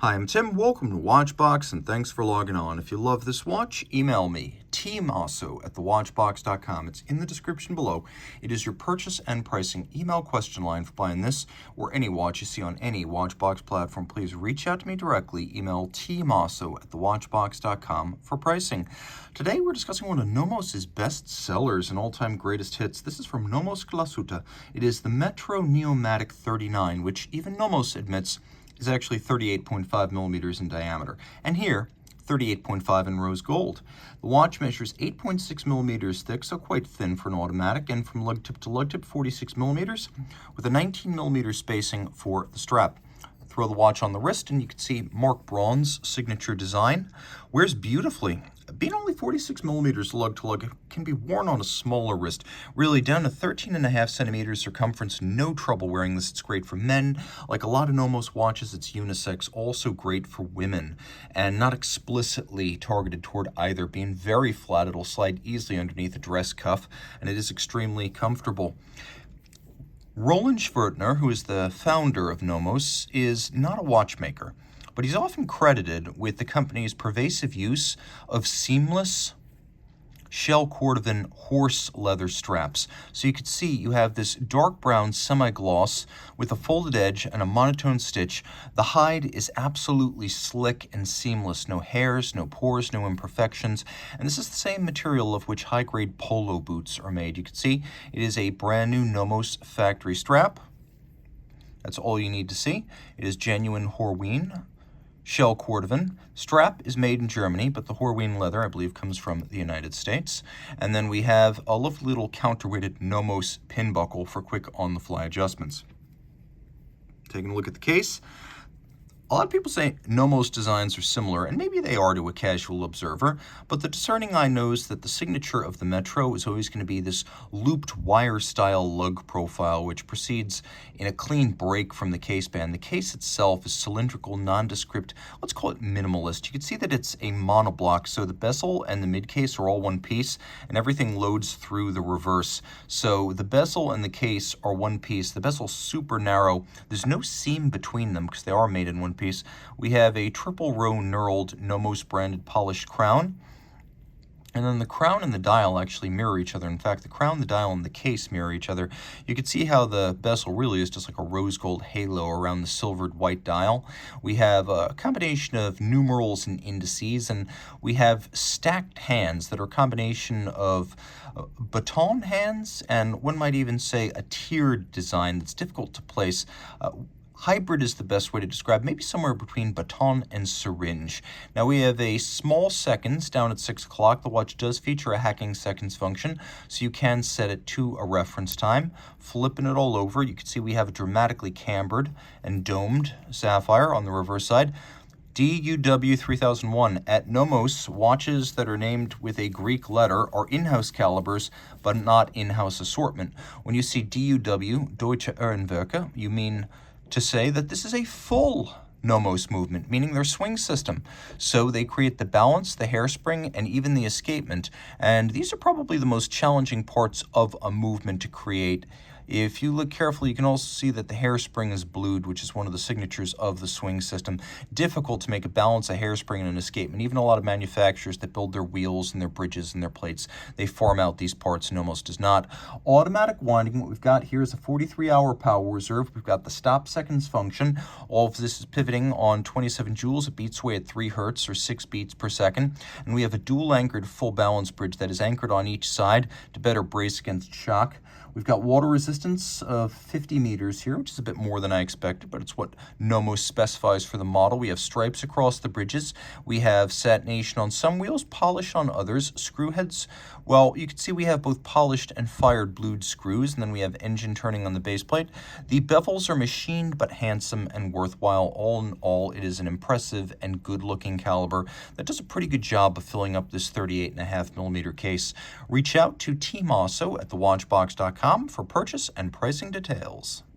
Hi, I'm Tim. Welcome to Watchbox, and thanks for logging on. If you love this watch, email me, Team Mosso at thewatchbox.com. It's in the description below. It is your purchase and pricing email question line for buying this or any watch you see on any Watchbox platform. Please reach out to me directly. Email tmosso at thewatchbox.com for pricing. Today, we're discussing one of NOMOS' best sellers and all-time greatest hits. This is from NOMOS Glashütte. It is the Metro Neomatik 39, which even NOMOS admits is actually 38.5 millimeters in diameter. And here, 38.5 in rose gold. The watch measures 8.6 millimeters thick, so quite thin for an automatic, and from lug tip to lug tip, 46 millimeters, with a 19 millimeter spacing for the strap. Throw the watch on the wrist, and you can see Mark Braun's signature design. Wears beautifully. Being only 46 millimeters lug to lug, it can be worn on a smaller wrist. Really, down to 13.5 centimeters circumference, no trouble wearing this. It's great for men. Like a lot of NOMOS watches, it's unisex, also great for women, and not explicitly targeted toward either. Being very flat, it'll slide easily underneath a dress cuff, and it is extremely comfortable. Roland Schwertner, who is the founder of NOMOS, is not a watchmaker, but he's often credited with the company's pervasive use of seamless shell cordovan horse leather straps. So you can see you have this dark brown semi-gloss with a folded edge and a monotone stitch. The hide is absolutely slick and seamless. No hairs, no pores, no imperfections. And this is the same material of which high-grade polo boots are made. You can see it is a brand new NOMOS factory strap. That's all you need to see. It is genuine Horween shell cordovan. Strap is made in Germany, but the Horween leather, I believe, comes from the United States. And then we have a lovely little counterweighted NOMOS pin buckle for quick on-the-fly adjustments. Taking a look at the case, a lot of people say NOMOS designs are similar, and maybe they are to a casual observer, but the discerning eye knows that the signature of the Metro is always going to be this looped wire-style lug profile, which proceeds in a clean break from the case band. The case itself is cylindrical, nondescript, let's call it minimalist. You can see that it's a monoblock, so the bezel and the mid-case are all one piece, and everything loads through the reverse. So the bezel and the case are one piece. The bezel's super narrow. There's no seam between them because they are made in one piece. We have a triple row knurled NOMOS branded polished crown. And then the crown and the dial actually mirror each other. In fact, the crown, the dial, and the case mirror each other. You can see how the bezel really is just like a rose gold halo around the silvered white dial. We have a combination of numerals and indices, and we have stacked hands that are a combination of baton hands, and one might even say a tiered design that's difficult to place. Hybrid is the best way to describe, maybe somewhere between baton and syringe. Now we have a small seconds down at 6 o'clock. The watch does feature a hacking seconds function, so you can set it to a reference time. Flipping it all over, you can see we have a dramatically cambered and domed sapphire on the reverse side. DUW 3001. At NOMOS, watches that are named with a Greek letter are in-house calibers, but not in-house assortment. When you see DUW, Deutsche Uhrenwerke, you mean to say that this is a full NOMOS movement, meaning their swing system. So they create the balance, the hairspring, and even the escapement. And these are probably the most challenging parts of a movement to create. If you look carefully, you can also see that the hairspring is blued, which is one of the signatures of the swing system. Difficult to make a balance, a hairspring, and an escapement. Even a lot of manufacturers that build their wheels and their bridges and their plates, they farm out these parts. NOMOS does not. Automatic winding, what we've got here is a 43-hour power reserve. We've got the stop seconds function. All of this is pivoting on 27 joules. It beats away at 3 hertz or 6 beats per second. And we have a dual anchored full balance bridge that is anchored on each side to better brace against shock. We've got water resistance of 50 meters here, which is a bit more than I expected, but it's what NOMOS specifies for the model. We have stripes across the bridges. We have satination on some wheels, polish on others. Screw heads, well, you can see we have both polished and fired blued screws, and then we have engine turning on the base plate. The bevels are machined but handsome and worthwhile. All in all, it is an impressive and good-looking caliber that does a pretty good job of filling up this 38.5 millimeter case. Reach out to Team Mosso at thewatchbox.com for purchase and pricing details.